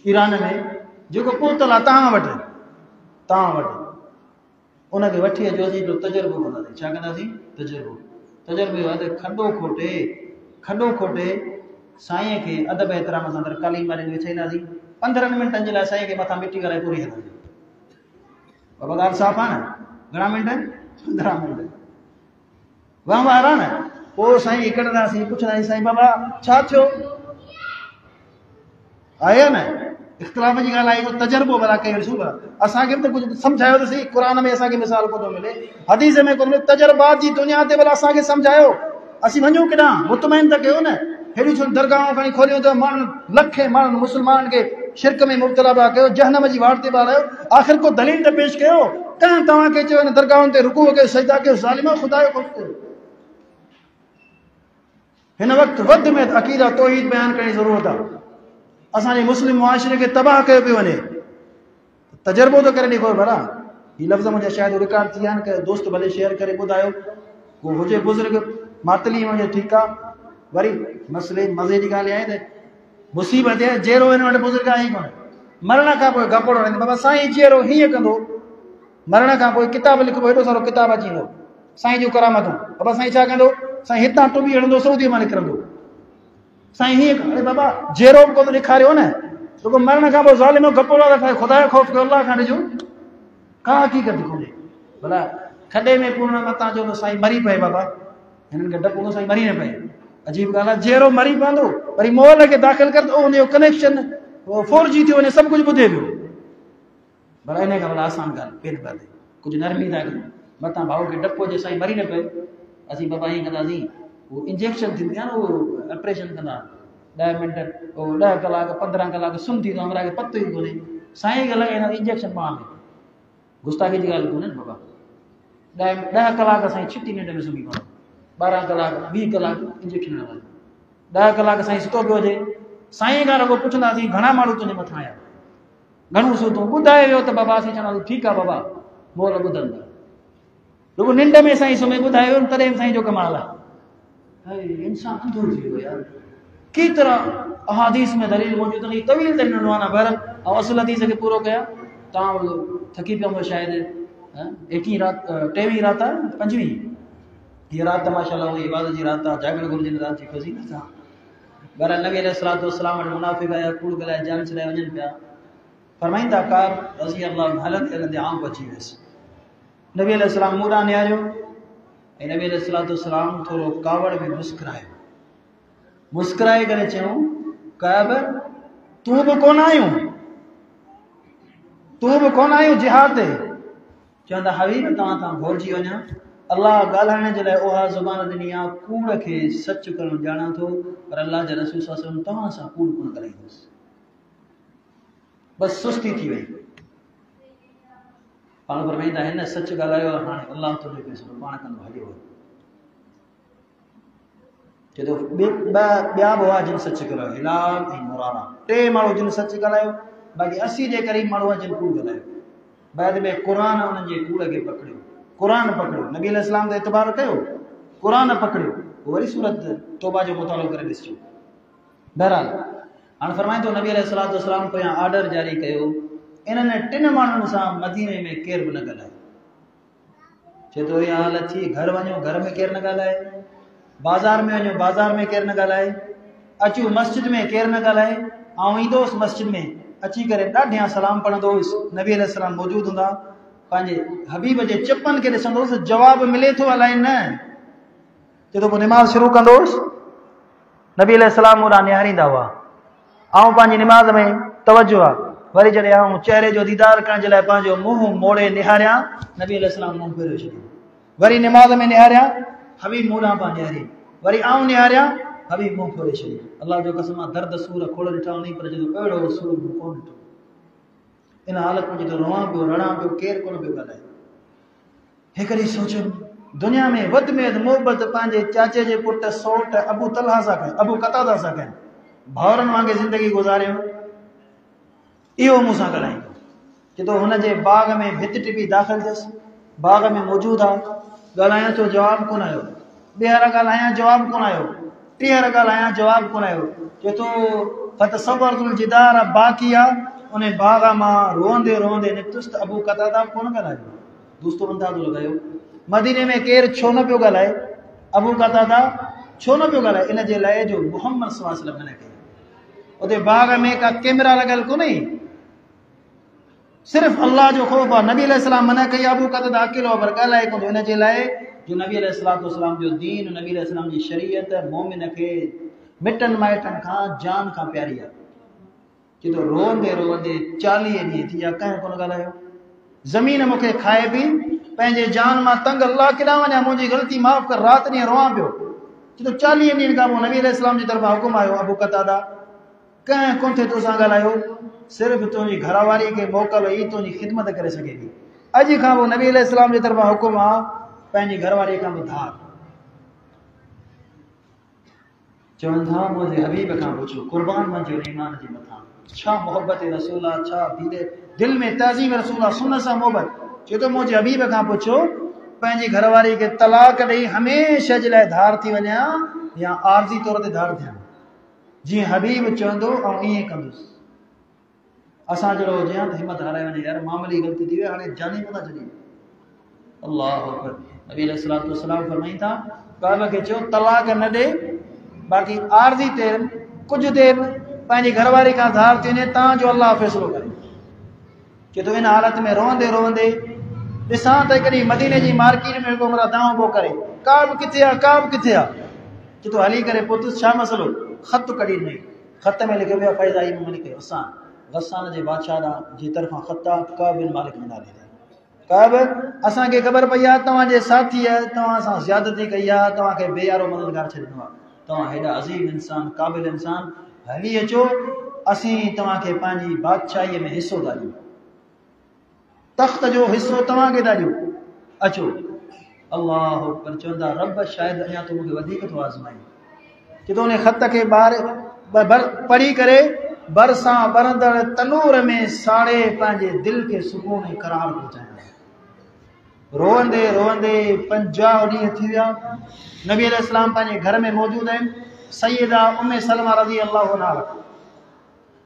ईरान में, जेको पुहतल आहे तव्हां वटि उनखे वठी अचो, असीं तजर्बो कंदासीं, छा कंदासीं, तजर्बो इहो आहे त खॾो खोटे साईं खे अदब एतिराम सां अंदरि कालीन वालीन विछाईंदासीं, 15 मिंटनि जे लाइ साईं खे मथां मिटी कराए पूरी हलंदासीं। बाबा ॻाल्हि साफ़ आहे न, घणा मिंट, 15 मिंट, वार आहे न। पोइ साईं कढंदासीं, पुछंदासीं साईं बाबा छा थियो, आहे न इख़्तिलाफ़ जी ॻाल्हि आहे, तजर्बो भला कयो ॾिसूं था, असांखे बि त कुझु सम्झायो त सही, क़ुरान में असांखे मिसाल कोन थो मिले, हदीस में कोन मिले, तजर्बात जी दुनिया ते भला असांखे सम्झायो, असीं वञूं केॾांहुं, मुतमइन त कयो न। हेॾियूं छो दरगाहूं खणी खोलियूं त माण्हुनि, लखे माण्हुनि मुस्लमाननि खे शिरक में मुब्तला पिया कयो, जहन्नम जी वाट ते पिया हलायो, आख़िर को दलील त पेश कयो। कंहिं तव्हांखे चयो हिन दरगाहुनि ते रुकू कयो, सजदा कयो, ज़ालिमो, ख़ुदा जो ख़ौफ़ कयो। हिन वक़्तु वधि में अक़ीदा तौहीद बयान करण जी ज़रूरत आहे। असांजे मुस्लिम मुआशिरे खे तबाह कयो पियो वञे, तजर्बो तो करे ॾेखारो भला। ही लफ़्ज़ मुंहिंजा शायदि रिकॉर्ड थी विया आहिनि, के दोस्त भले शेयर करे ॿुधायो, को हुजे बुज़ुर्ग मातली हुजे ठीकु आहे। वरी मसले मज़े जी ॻाल्हि आहे त मुसीबत आहे जहिड़ो हिन वटि बुज़ुर्ग आहे ई कोन। मरण खां पोइ गपोड़ो रहंदो, बाबा साईं जहिड़ो हीअं कंदो, मरण खां पोइ किताब लिखबो, हेॾो सारो किताब अची वेंदो साईं जूं करामतूं। बाबा साईं छा कंदो, साईं हितां टुबी हणंदो, सऊदीअ मां निकिरंदो, साईं हीअं। अरे बाबा जहिड़ो बि को ॾेखारियो न, रुगो मरण खां पोइ ज़ालिमो गपोड़ो था ठाहे, ख़ुदा जो ख़ौफ़ कयो, अलाह खां ॾिजो, का हक़ीक़त कोन्हे। भला खॾे में पूर्ण मतां चओ त साईं मरी पए, बाबा हिननि खे डपो साईं मरी न पए, अजीब ॻाल्हि आहे। जहिड़ो मरी पवंदो वरी मोबाइल खे दाख़िल कर, उनजो कनेक्शन 4G थी वञे, सभु कुझु ॿुधे पियो। भला इन खां भला आसान ॻाल्हि पेर पिया थिए, कुझु नरमी था कयूं, मतां भाऊ खे डपो जे साईं मरी न पए। असीं बाबा ईअं कंदासीं, उहो इंजेक्शन थींदी आहे न, उहो ऑपरेशन कंदा 10 मिंट, 10 कलाक 15 कलाक सुम्ही थी, हमरा खे पतो ई कोन्हे, साईं खे लॻाईंदा इंजेक्शन पाण में। गुस्ताखी जी ॻाल्हि कोन्हे न बाबा। 10 कलाक साईं छिटी निंड में सुम्ही पवंदो, 12 कलाक 20 कलाक इंजेक्शन हलायो, 10 कलाक साईं सुतो पियो हुजे, साईं खां रुगो पुछंदासीं घणा माण्हू तुंहिंजे मथां आया, घणो सुतो, ॿुधाए वियो त बाबा असीं चवंदासीं ठीकु आहे बाबा, मोल ॿुधनि था। रुगो निंड में साईं सुम्ही ॿुधाए वियो, तॾहिं साईं जो कमाल आहे। इंसान अंधो थी वियो यार। केतिरा अहादीस में दलील मौजूद आहिनि, तवील त ॾिनो आहे न बहर, ऐं असुल हदीस खे पूरो कया। तव्हां थकी पियो हूंदो शायदि, 21 राति 23 राति आहे 25, हीअ राति माशाअल्लाह उहा इबादत जी राति आहे, जागण घुरिजे न राति जी फज़ीलत आहे। बहर नबी अलैहिस्सलाम वटि मुनाफ़िक़ आया, कूड़ ॻाल्हाए जान छॾाए वञनि पिया। फरमाईंदा कार रज़ी अल्लाह हलंदे हलंदे आऊं बची वियुसि। नबी अलैहिस्सलाम मुंहुं ॾांहुं निहारियो ऐं नबी अलैहिस्सलाम थोरो कावड़ में मुस्कुरायो, मुस्कुराए करे चयूं, काब तूं बि कोन आयूं, तूं बि कोन आयूं जिहाद ते। चवंदा हबीब तव्हां तां भुलिजी वञा, अल्लाह ॻाल्हाइण जे लाइ उहा ज़ुबान ॾिनी आहे, कूड़ खे सच करणु ॼाणा थो, पर अल्लाह जे रसूल सल्लल्लाहु अलैहि वसल्लम तव्हां सां कूड़ कोन ॻाल्हाईंदुसि। बसि सुस्ती थी वई। पाण फरमाईंदा हिन सच ॻाल्हायो, हाणे अल्लाह तुंहिंजो फैसलो पाण कंदो, हलियो वञ। चए थो ॿिया बि हुआ जिन सच ॻाल्हायो, हिलाल ऐं मुरारा, 3 माण्हू जिन सच ॻाल्हायो, बाक़ी 80 जे क़रीब माण्हू जिन कूड़ ॻाल्हायो। बाद में क़ुर उन्हनि जे कूड़ खे पकड़ियो, क़ुर पकड़ियो, नबी अलैहिस्सलाम ते एतबार कयो, क़ुर पकड़ियो, वरी सूरत तौबा जो मुतालो करे ॾिसिजो। बहरहाल हाणे फरमाए थो नबी अलैहिस्सलाम पोयां ऑर्डर जारी कयो, इन्हनि 3 माण्हुनि सां मदीने में केर बि न ॻाल्हाए। चए थो इहा हालत थी, घर वञो घर में केरु न ॻाल्हाए, बाज़ार में वञो बाज़ार में केरु न ॻाल्हाए, अचूं मस्जिद में केरु न ॻाल्हाए, ऐं ईंदोसि मस्जिद में अची करे ॾाढियां सलाम पढ़ंदो हुयुसि, नबी अलैहिस्सलाम मौजूदु हूंदा, पंहिंजे हबीब जे चिपनि खे ॾिसंदोसि, जवाब मिले थो अलाए न। चए थो पोइ निमाज़ शुरू कंदोसि, नबी अलैहिस्सलाम ओॾां निहारींदा हुआ, ऐं पंहिंजी निमाज़ में तवजो आहे। वरी जॾहिं आऊं चेहरे जो दीदार करण जे लाइ पंहिंजो मुंहुं मोड़े निहारियां, नबी अलैहिस्सलाम मुंहुं फेरियो छॾियो, वरी निमाज़ में निहारियां, हबीब मूं ॾांहुं पिया निहारे, वरी आऊं निहारियां, हबीब मुंहुं फेरे छॾियो। अलाह जो कसम आहे दर्द सूर खोड़ ॾिठा हूंदई, पर जॾहिं अहिड़ो सूर कोन ॾिठो। इन हालत में जॾहिं रोवां पियो रड़ां पियो, केरु कोन पियो ॻाल्हाए। हिकिड़ी सोचियो, दुनिया में वधि में वधि मोहबत पंहिंजे चाचे जे पुट सौट अबू तलहा सां कनि, अबू कतादा सां कनि, भाउरनि वांगुरु ज़िंदगी गुज़ारियो, इहो मूंसां ॻाल्हाईंदो। चए थो हुनजे बाग़ में भित टिपी दाख़िल थियसि, बाग़ में मौजूदु आहे, ॻाल्हायां थो जवाबु कोन आयो, ॿीहर ॻाल्हायां जवाबु कोन आयो, टीहर ॻाल्हायां जवाबु कोन आयो। चए थो फतसव्वरतुल जिदार बाक़ी आहे, उन बाग़ मां रोअंदे रोअंदे निकितुसि त अबू कतादा कोन ॻाल्हायो, दोस्तो अंदाज़ो लॻायो मदीने में केरु छो न पियो ॻाल्हाए, अबू कतादा छो न पियो ॻाल्हाए, इन जे लाइ जो मुहम्मद सल्लल्लाहु अलैहि वसल्लम मना कई। उते बाग़ में का कैमरा लॻल कोन्हे, सिर्फ़ु अल्लाह जो ख़ौफ़ आहे। नबी अलैहिस्सलाम मना कई, अबू कतादा अकेलो पर ॻाल्हाए कोन, इन जे लाइ जो नबी अलैहिस्सलाम जो दीन, नबी अलैहिस्सलाम जी शरीयत मोमिन खे मिटनि माइटनि खां जान खां प्यारी आहे। चए थो रोअंदे रोअंदे 40 ॾींहं थी विया, कंहिं कोन ॻाल्हायो। ज़मीन मूंखे खाए पई, पंहिंजे जान मां तंग, अल्लाह केॾां वञा, मुंहिंजी ग़लती माफ़ कर, राति ॾींहुं रोआं पियो। चए थो 40 ॾींहंनि खां पोइ नबी अलैहिस्सलाम जी तरफ़ां हुकुम आयो, अबू कतादा कंहिं कोन थे तोसां ॻाल्हायो, सिर्फ़ु तुंहिंजी घरवारी खे मोकल ई तुंहिंजी ख़िदमत करे सघे थी। अॼु खां पोइ नबी अलैहिस्सलाम जी तरफ़ां हुकुम आहे पंहिंजी घरवारी खां बि धार। चवनि था मुंहिंजे हबीब खां पुछो, कुर्बान मुंहिंजे ईमान जे मथां छा मोहबत रसूल आहे, छा दिल में तज़ीम रसूल आहे, सुन सां मोहबत। चए थो मुंहिंजे हबीब खां पुछो पंहिंजी घरवारी खे तलाक ॾेई हमेशह जे लाइ धार थी वञा या आरज़ी तौर ते धार थियां। जीअं हबीब चवंदो ऐं ईअं कंदुसि। असां जहिड़ो हुजे त हिमत हाराए वञे, यार मामूली ग़लती थी वई, हाणे जानी कोन छॾी। अल्लाहु अकबर। नबी अलैहिस्सलातु वस्सलाम फरमाईं था काब खे चयो तलाक न ॾे, बाक़ी आरज़ी ते कुझु देरि पंहिंजी घरवारी खां धार थी वञे, तव्हांजो अल्लाह फ़ैसिलो करे। चए थो इन हालत में रोअंदे रोअंदे ॾिसां त हिकिड़ी मदीने जी मार्केट में हिकिड़ो मला दाऊं पियो करे, काब किथे आहे, काब किथे आहे। चए थो हली करे पुटु छा मसलो, ख़त कढी ॾिनई। ख़त में लिखियो वियो फ़ैज़ा इब्न मलिक गस्सान जे बादशाह जी तरफ़ां ख़त आहे, काब बिन मालिक में नाले काब असांखे ख़बर पई आहे तव्हांजे साथीअ तव्हां सां ज़्यादती कई आहे, तव्हांखे बेयारो मददगार छॾिनो आहे, तव्हां हेॾा अज़ीम इंसान क़ाबिल इंसान, हली अचो असीं तव्हांखे पंहिंजी बादशाहीअ में हिसो था ॾियूं, तख़्त जो हिसो तव्हांखे था ॾियूं, अचो। अल्लाहु अकबर। चवंदा रब शायदि अञा तूं मूंखे वधीक थो आज़माई। चए थो उन ख़त खे पढ़ी करे बरसां बरंदड़ तनूर में साड़े पंहिंजे दिलि खे सुकून ऐं करार पहुचाइणो। रोअंदे रोअंदे 50 ॾींहं थी विया। नबी अलैहिस्सलाम पंहिंजे घर में मौजूदु आहिनि। सैयदा उम्मे सलमा रज़ी अल्लाह अन्हा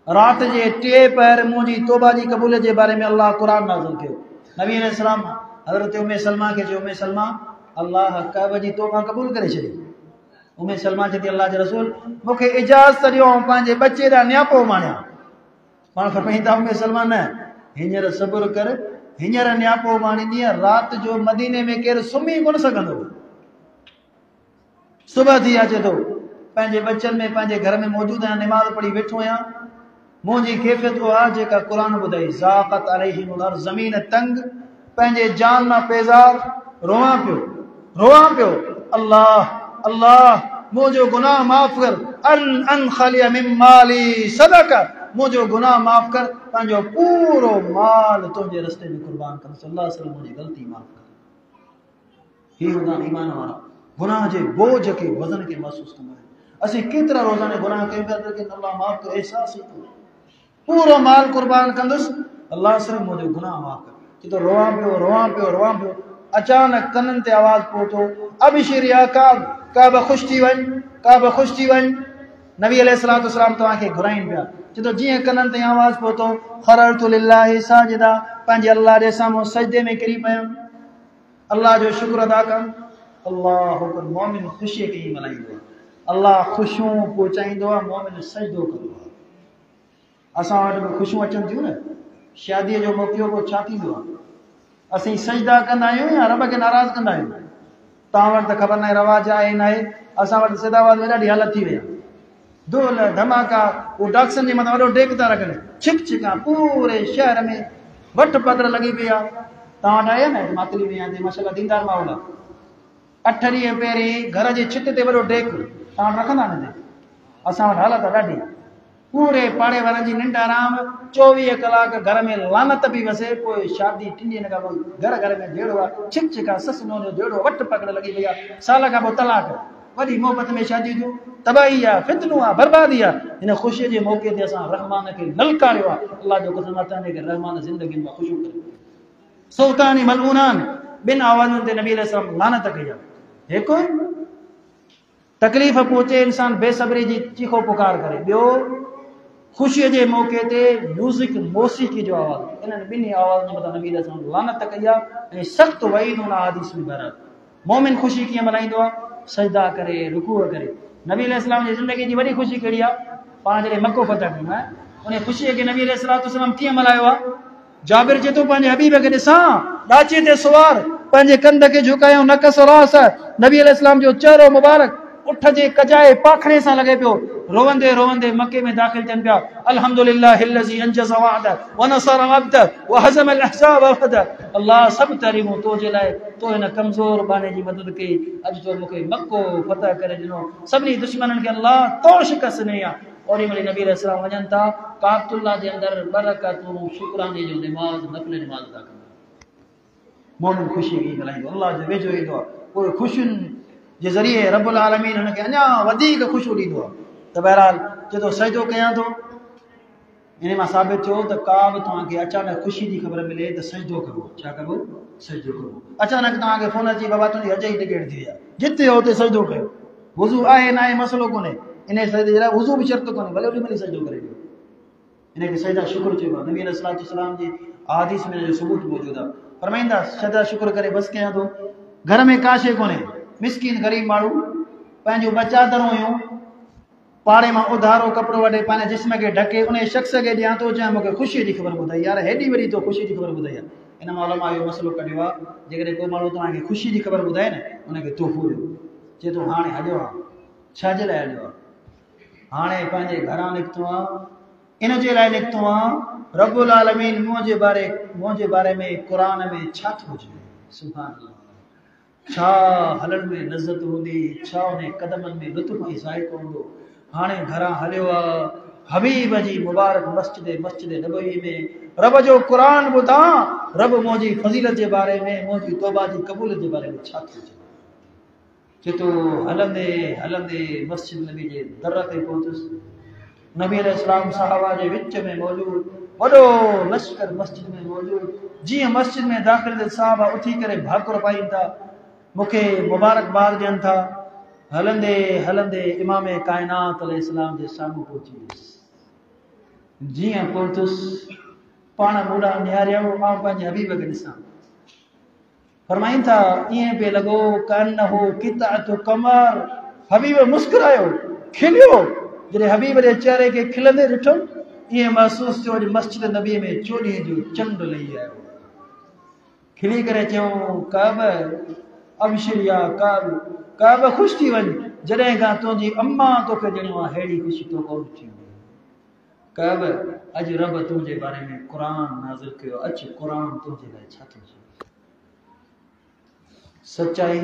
रात जे 3 पहर मुंहिंजी तौबा जी क़बूलियत जे बारे में अल्लाह क़ुरान नाज़िल कयो। नबी अलैहिस्सलाम हज़रत उम्मे सलमा खे चयो उम्मे सलमा अल्लाह काब जी तौबा क़बूल करे छॾी। उम्मे सलमा चई अल्लाह जे रसूल मूंखे इजाज़त ॾियो ऐं पंहिंजे बचे ॾांहुं नियापो माणियां। पाण फरमाईंदा उम्मे सलमा न हींअर सब्र कर, हींअर नियापो माणींदी, रात जो मदीने में केरु सुम्ही कोन सघंदो। सुबह थी अचे थो पंहिंजे बचनि में पंहिंजे घर में मौजूदु आहियां, निमाज़ पढ़ी वेठो आहियां। मुंहिंजी कैफ़ियत उहा आहे जेका क़ुरान ॿुधाई ज़ाक़त अलैहिमुल अर्ज़, ज़मीन तंग, पंहिंजे जान मां पेज़ार, रोवां पियो अल्लाह अल्लाह मुंहिंजो गुनाह माफ़ कर, अन खलिया मिन माली सदका, मुंहिंजो गुनाह माफ़ कर, पंहिंजो पूरो माल तुंहिंजे रस्ते में कुर्बान कर, सल्लल्लाहु अलैहि वसल्लम मुंहिंजी ग़लती माफ़ कर। ही हूंदा ईमान वारा, गुनाह जे बोझ खे वज़न खे महसूस कंदा आहिनि। असीं केतिरा रोज़ाने गुनाह कयूं पिया कि अल्लाह माफ़ कर, एहसास ई पूरो माल कुर्बान कंदुसि, अल्लाह सिर्फ़ु मुंहिंजो गुनाह माफ़ कर। चए थो रोवां पियो। अचानक कननि ते आवाज़ पहुतो अबशिर या काब ख़ुशि थी वञ। नबी अलैहिस्सलातु वस्सलाम तव्हांखे घुराइनि पिया। चए थो जीअं कननि ते आवाज़ पहुतो ख़ररतु लिल्लाहि साजिदा, पंहिंजे अल्लाह जे साम्हूं सजदे में किरी पियुमि, अल्लाह जो शुक्र अदा कनि। अल्लाहु अकबर। मोमिन ख़ुशीअ खे ई मल्हाईंदो आहे, अल्लाह ख़ुशियूं पहुचाईंदो आहे, मोमिन सजदो कंदो आहे। असां वटि बि ख़ुशियूं अचनि थियूं न, शादीअ जो मौक़ो को छा थींदो आहे, असीं सजदा कंदा आहियूं या रब खे नाराज़ कंदा आहियूं। तव्हां वटि त ख़बर न आहे रवाज आहे न आहे, असां वटि सिदाबाद में ॾाढी हालत थी वई आहे। धूल धमाका, उहो डाक्सन जे मथां वॾो डेक था रखनि, छिक छिका पूरे शहर में वठ पकड़ लॻी पई आहे। तव्हां वटि आया न मातली में आहे माशाल्लाह दीनदार माहौल आहे। 8 ॾींहं पहिरीं घर जी छित ते वॾो डेक तव्हां वटि रखंदा न, असां वटि हालत आहे ॾाढी। पूरे पाड़े वारनि जी निंड आराम, 24 कलाक घर में लानत बि वसे। पोइ शादी 3 ॾींहं खां पोइ घर में जहिड़ो आहे छिक छिका, ससु नूंहं जो जहिड़ो वट पकड़ लॻी पई आहे। साल खां पोइ तलाक, वॾी मोहबत में शादी थियूं, तबाही आहे, फितनो आहे, बर्बादी आहे। हिन ख़ुशीअ जे मौक़े ते असां रहमान खे ललकारियो आहे। अल्लाह जो कसम आहे कि रहमान ज़िंदगी में ख़ुशियूं करे। सुल्तानी मलऊनान 2 आवाज़ुनि ते नबी अलैहिस्सलाम लानत कई आहे। हिकु तकलीफ़ पहुचे इंसान बेसब्री जी चीखो पुकार करे, ॿियो ख़ुशीअ जे मौक़े ते म्यूज़िक मौसीक़ी जो आवाज़। इन्हनि 2 आवाज़ जे मथां नबी अलैहिस्सलाम लानत कई आहे ऐं सख़्तु वईद उन हदीस में भरियल। मोमिन ख़ुशी कीअं मल्हाईंदो आहे, सजदा करे, रुकूअ करे। नबी अलैहिस्सलाम जी ज़िंदगी जी वॾी ख़ुशी कहिड़ी आहे, पाण जॾहिं मको फतह कयो आहे उन ख़ुशीअ खे नबी अलैहिस्सलातु वस्सलाम कीअं मल्हायो आहे। जाबिर चए थो पंहिंजे हबीब खे ॾिसां ॾाचे ते सुवार, पंहिंजे कंध खे झुकायूं, नकस रास, नबी अलैहिस्सलाम जो चेहरो मुबारक उठ जे कजाए पाखणे सां लॻे पियो। रोवंदे रोवंदे मके में दाख़िल थियनि पिया। अल्हम्दुलिल्लाहिल्लज़ी अंजज़ वअदह व नसर अब्दह व हज़म अल अहज़ाब वहदह। अल्लाह सभु तारीफ़ूं तो जे लाइ, तो हिन कमज़ोर बाने जी मदद कई। अॼु तो मूंखे मको फतह करे ॾिनो, सभिनी दुश्मननि खे अल्लाह तोड़ शिकस्त ॾिनी आहे। ओड़ी महिल नबी अलैहिस्सलाम वञनि था काबतुल्लाह जे अंदरि 2 रकातूं शुक्राने जो निमाज़ नफ़िल निमाज़ था कनि। मोमिन ख़ुशी की ॻाल्हाईंदो, अल्लाह जो वेझो ईंदो आहे, पोइ ख़ुशियुनि जे ज़रिए रब्बुल आलमीन हुनखे अञा वधीक ख़ुशियूं ॾींदो आहे। त बहरहाल चए थो सजदो कयां थो, इन मां साबित थियो त का बि तव्हांखे अचानक ख़ुशी जी ख़बर मिले त सजदो कबो। छा कबो? सजदो कबो। अचानक तव्हांखे फोन अची बाबा तुंहिंजी हज जी टिकट थी आहे, जिते हो हुते सजदो कयो। वुज़ू आहे न आहे मसइलो कोन्हे, इन सजदे जे लाइ वुज़ू बि शर्त कोन्हे, भले ओॾी महिल सजदो करे ॾियो। इनखे सजदा शुक्र चइबो आहे। नबी अलैहिस्सलाम जी अहादीस में जो सबूत मौजूद आहे, फरमाईंदा सजदा शुक्र करे बस कयां थो। घर में का शइ कोन्हे, मिसकीन ग़रीब माण्हू पंहिंजूं ॿ चादरूं हुयूं, पाड़े मां उधारो कपिड़ो वठे पंहिंजे जिस्म खे ढके, उन शख़्स खे ॾियां थो, चए मूंखे ख़ुशीअ जी ख़बर ॿुधाई। यार हेॾी वॾी तो ख़ुशी जी ख़बर ॿुधाई आहे। इन मां उलमा इहो मसइलो कढियो आहे, जेकॾहिं को माण्हू तव्हांखे ख़ुशी जी ख़बर ॿुधाए न, उनखे तोहफ़ो ॾियो। चए थो हाणे हलियो आहे, छाजे लाइ हलियो आहे? हाणे पंहिंजे घरां निकितो आहे, इन जे लाइ निकितो आहे रब्बुल आलमीन मुंहिंजे बारे में क़ुरान में छा थो चए। सुभान अल्लाह, छा हलण में लज़त हूंदी, छा उन क़दमनि में लुत्फ़ ऐं ज़ाइक़ो हूंदो। हाणे घरां हलियो आहे, हबीब जी मुबारक मस्जिद नबवी में रब जो क़ुरान ॿुधां, रब मुंहिंजी फज़ीलत जे बारे में, मुंहिंजी तौबा जी क़बूलियत जे बारे में छा थो चए। चए थो हलंदे हलंदे मस्जिद नबी जे दर ते पहुतुसि। नबी अलैहिस्सलाम सहाबा जे विच में मौजूद, वॾो लश्कर मस्जिद में मौजूद। जीअं मस्जिद में दाख़िल थिए सहाबा उथी करे भाकुर पाइनि था, मूंखे मुबारकबाद ॾियनि था। हलंदे हलंदे इमाम काइनात अलैहिस्सलाम जे साम्हूं पहुची वियुसि। जीअं पहुतुसि पाण मुड़ा निहारिया, मां पंहिंजे हबीब खे ॾिसां। फरमाइनि था ईअं पिए लॻो कअन्नहु क़ितअतु क़मर। हबीब मुस्कुरायो, खिलियो। जॾहिं हबीब जे चेहरे खे खिलंदे ॾिठो, ईअं महसूस थियो अॼु मस्जिद नबी में 24 जो चंड लही आयो। खिली करे चयूं काब अबशिर या काब ख़ुशि थी वञ, जॾहिं खां तुंहिंजी अम्मा तोखे ॾिनो आहे अहिड़ी ख़ुशी तो कोन थी। काब अॼु रब तुंहिंजे बारे में क़ुरान नाज़िल कयो, अच क़ुरान तुंहिंजे लाइ छा थो चए। सच्चाई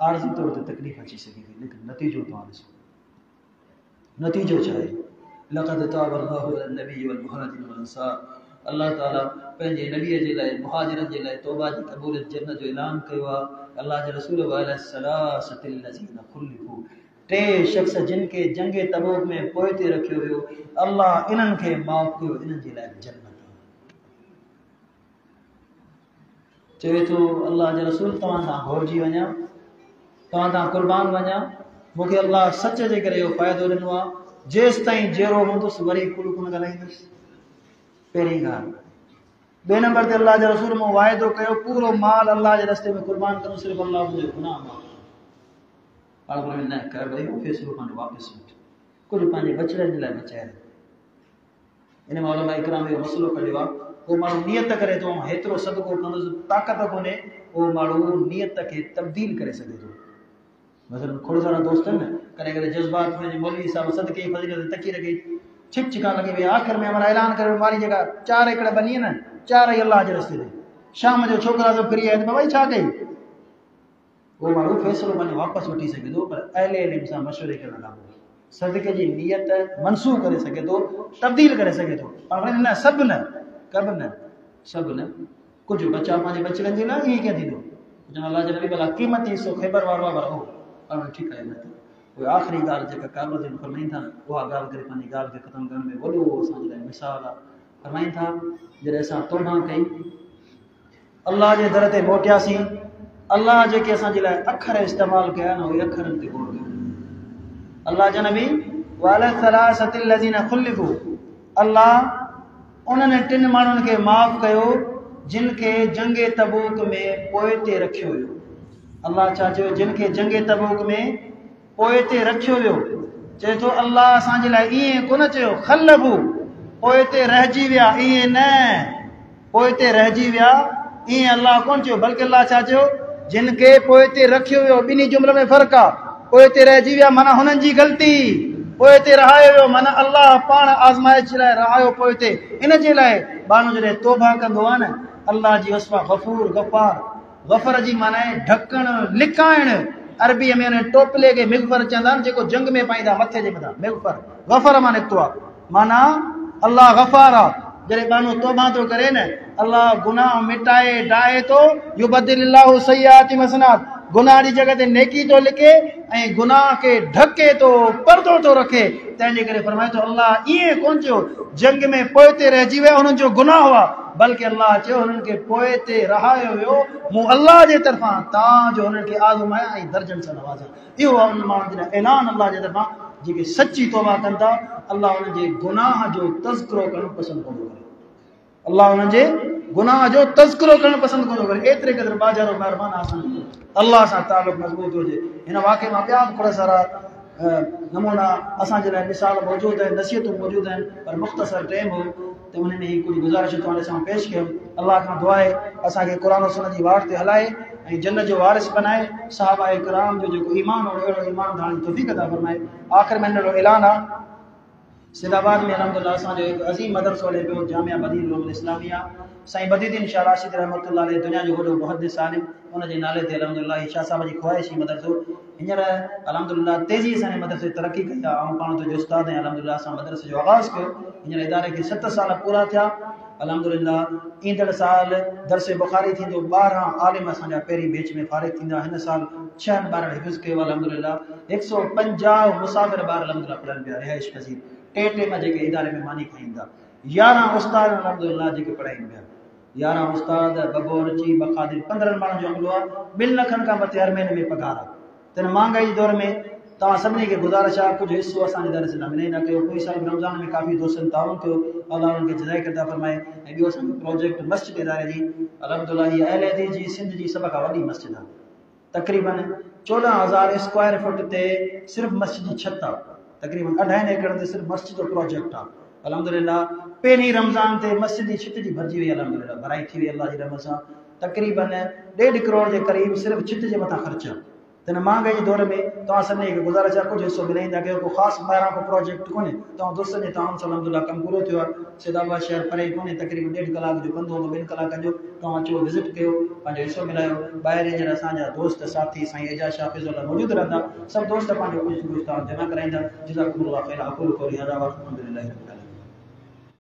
आरज़ी तौर ते तकलीफ़ अची सघे थी, लेकिन नतीजो तव्हां ॾिसो। नतीजो छा आहे? लक़द ताबल्लाहु अलन नबी वल मुहाजिरिन वल अंसार। अल्लाह ताला पंहिंजे नबीअ जे लाइ, मुहाजिरनि जे लाइ तौबा जी क़बूलियत जन्नत जो ऐलान कयो आहे। अल्लाह जे रसूल वलसलासतिल लज़ीना खुलिफू, 3 शख़्स जिन खे जंग तबूक में पोइ ते रखियो वियो, अल्लाह इन्हनि खे माफ़ कयो, इन्हनि जे लाइ जन्नत। चवे थो अल्लाह जे रसूल तव्हां सां घोरजी वञा, तव्हां सां कुर्बान वञा, मूंखे अल्लाह सच जे करे इहो फ़ाइदो ॾिनो आहे, जेसि ताईं जहिड़ो हूंदुसि वरी कुड़ कोन ॻाल्हाईंदुसि। पहिरीं ॻाल्हि। ॿिए नंबर ते अल्लाह जे रसूल मूं वाइदो कयो पूरो माल अल्लाह जे रस्ते में कुर्बान कंदुसि, सिर्फ़ु अल्लाह मुंहिंजो गुनाह माफ़। पाण न कर भई फ़ैसिलो पंहिंजो वापसि वठि, कुझु पंहिंजे बचड़नि जे लाइ बचाए। इन मां उलमा इकराम इहो मसइलो कढियो आहे, को माण्हू नियत करे थो हेतिरो सदको कंदुसि, ताक़त कोन्हे, उहो माण्हू नियत खे तब्दील करे सघे थो। मसलन खोड़ सारा दोस्त आहिनि न, कॾहिं कॾहिं जज़्बात में मौलवी साहब सदके जी फज़ीलत तकी रखे, छिक छिका लॻी वई। आख़िर में हमारा ऐलान करे वारी जेका 4 एकड़ बनी न, 4 ई अल्लाह जे रस्ते ते। शाम जो छोकिरा सब फ्री आहिनि, भाई छा कई? उहो माण्हू फ़ैसिलो पंहिंजो वापसि वठी सघे थो, पर अहले इल्म सां मशवरे करण लाइ सदके जी नियत मनसूख़ करे सघे थो, तब्दील करे सघे थो। पाण न सभु न, कब न, सभु न, कुझु बचा पंहिंजे बचड़नि जे लाइ। ईअं कीअं थींदो? अल्लाह जे नबी भला क़ीमती हिसो ख़ैबर वारो आहे, पर पाण ठीकु आहे। न उहे आख़िरी ॻाल्हि जेका काबा जन फरमाइनि था, उहा ॻाल्हि करे पंहिंजी ॻाल्हि खे ख़तमु करण में वॾो असांजे लाइ मिसाल आहे। फरमाइनि था जॾहिं असां तौबा कई, अल्लाह जे दर ते मोटियासीं, अल्लाह जेके असांजे लाइ अखर इस्तेमालु कया न, उहे अखरनि ते गौर कयो। अल्लाह जा नबी वलसलासतिल लज़ीना खुलिफू, अल्लाह उन्हनि 3 माण्हुनि खे माफ़ कयो जिन खे जंग तबूक में पोइ ते रखियो वियो। अल्लाह छा चयो? जिन खे जंग तबूक में पोइ ते रखियो वियो। चए थो अल्लाह असांजे लाइ ईअं कोन चयो खलबू, पोइ ते रहिजी विया, ईअं न, पोइ ते रहिजी विया ईअं अल्लाह कोन चयो, बल्कि अल्लाह छा चयो? जिन खे पोइ ते रखियो वियो। ॿिन्ही जुमले में फ़र्क़ु आहे। पोइ ते रहिजी विया माना हुननि जी ग़लती, पोइ ते रहायो वियो माना अल्लाह पाण आज़माइश लाइ रहायो पोइ ते। इन जे लाइ माण्हू जॾहिं तौबा कंदो आहे न, अल्लाह जी वसफ़ा गफ़ूर गफ़ार। गफ़र जी माना आहे ढकण, लिकाइण। अरबीअ में टोपले खे मिग़फ़र चवंदा आहिनि, जेको जंग में पाईंदा मथे जे मथां मिग़फ़र। गफ़र मां निकितो आहे, माना अल्लाह गफ़ार आहे। जॾहिं माण्हू तौबा थो करे न, अल्लाह गुनाह मिटाए डाहे थो, युबदिलिल्लाहु सय्याति हसनात, गुनाह जी जॻह ते नेकी थो लिखे ऐं गुनाह खे ढके थो, परदो थो रखे। तंहिंजे करे फरमाए थो अल्लाह ईअं कोन चयो जंग में पोइ ते रहिजी विया हुननि जो गुनाह हुआ, बल्कि अल्लाह चयो हुननि खे पोइ ते रहायो वियो, मूं अल्लाह जे तरफ़ां तव्हांजो हुननि खे आज़माया ऐं दर्जनि सां नवाज़ा। इहो आहे उन माण्हुनि जो ऐलान अल्लाह जे तरफ़ां जेके सची तौबा कनि था, अल्लाह हुननि जे गुनाह जो तज़किरो करणु पसंदि कोन थो करे। अल्लाह हुननि जे गुनाह जो तज़किरो करणु पसंदि कोन थो करे। एतिरे क़दुरु बाज़ारो महिरबान आसन अल्लाह सां तालुक़ मज़बूत हुजे। हिन वाक़े मां ॿिया बि खोड़ सारा नमूना असांजे लाइ मिसाल मौजूदु आहिनि, नसीहतूं मौजूदु आहिनि, पर मुख़्तसर टाइम हो त उन में ही कुझु गुज़ारिश तव्हां सां पेश कयूं। अल्लाह खां दुआ आहे असांखे क़ुर ऐं सुन्नत जी वाट ते हलाए ऐं जन्नत जो वारिस बनाए, सहाबा किराम जो जेको ईमान हो अहिड़ो ईमान धारण जी तौफ़ीक़ अता फरमाए। आख़िर में नंढो ऐलान आहे, सिंधाबाद में अल्हम्दुलिल्लाह असांजो हिकु अज़ीम मदरसो हले पियो, जामिया बदील उलूमुल इस्लामिया। साईं बदीउद्दीन शाह राशिद रहमतुल्लाह अलैह दुनिया जो वॾो मुहद्दिस आलिम, उनजे नाले ते अल्हम्दुलिल्लाह शाह साहब जी ख़्वाहिश ही मदरसो हींअर अल्हम्दुलिल्लाह तेज़ीअ सां मदरसे तरक़ी कई आहे। ऐं पाण तुंहिंजो उस्ताद ऐं अल्हम्दुलिल्लाह असां मदरसे जो आगाज़ कयो। हींअर इदारे खे 7 साल पूरा थिया। अल्हम्दुलिल्लाह ईंदड़ साल दरसे बुखारी थींदो, 12 आलिम असांजा पहिरीं बैच में फारिग थींदा। हिन साल 6 ॿारनि हिफ़्ज़ कयो अल्हम्दुलिल्लाह। 150 मुसाफ़िर ॿार अल्हम्दुलिल्लाह पढ़नि पिया, रिहाइश पसीर। 2 टेम जेके इदारे में मानी खाईंदा, 11 उस्ताद अल्हम्दुलिल्लाह जेके पढ़ाइनि पिया, 11 उस्ताद, बबोरची, बखादिर, 15 माण्हुनि जो अमलो आहे। 2 लखनि खां मथे हर महीने में पघार आहे। त हिन महांगाई जे दौर में तव्हां सभिनी खे गुज़ारिश आहे कुझु हिसो असांजे दरस लाइ मिले न कयो। पोइ साल रमज़ान में काफ़ी दोस्तनि ताउन कयो, अल्लाह उन्हनि खे जज़ाए करदा फरमाए। ऐं ॿियो असांजो प्रोजेक्ट मस्जिद इदारे जी अल्हम्दुलिल्लाह हीअ अहले हदीस जी सिंध जी सभ खां वॾी मस्जिद आहे। तक़रीबन 14,000 स्क्वायर फुट ते सिर्फ़ु मस्जिद जी छत आहे। तक़रीबन 2.5 एकड़ ते सिर्फ़ु मस्जिद जो प्रोजेक्ट आहे। अल्हम्दुलिल्लाह पहिरीं रमज़ान ते मस्जिद जी छित जी भरिजी वई, अल्हम्दुलिल्लाह भराई थी वई अल्लाह जी रहमत सां। तक़रीबन 1.5 करोड़ जे क़रीब सिर्फ़ु छित जे मथां ख़र्च आहे। त हिन महांगाई जे दौर में तव्हां सभिनी खे गुज़ारिश आहे कुझु हिसो मिलाईंदा कयो। को ख़ासि ॿाहिरां को प्रोजेक्ट कोन्हे, तव्हां दोस्तनि जे ताउन सां अल्हम्दुलिल्लाह कमु पूरो थियो आहे। सिदाबाद शहर परे कोन्हे, तक़रीबन 1.5 कलाक जो पंधु हूंदो, 2 कलाकनि जो। तव्हां अचो, विज़िट कयो, पंहिंजो हिसो मिलायो। ॿाहिरि हींअर असांजा दोस्त साथी साईं एजाज शाह हाफ़िज़ुल्लाह मौजूदु रहंदा। सभु दोस्त पंहिंजो कुझु न कुझु तव्हां जमा कराईंदा। जज़ाकुमुल्लाह ख़ैर। अक़ूलु क़ौली हाज़ा व अल्हम्दुलिल्लाहि रब्बिल आलमीन।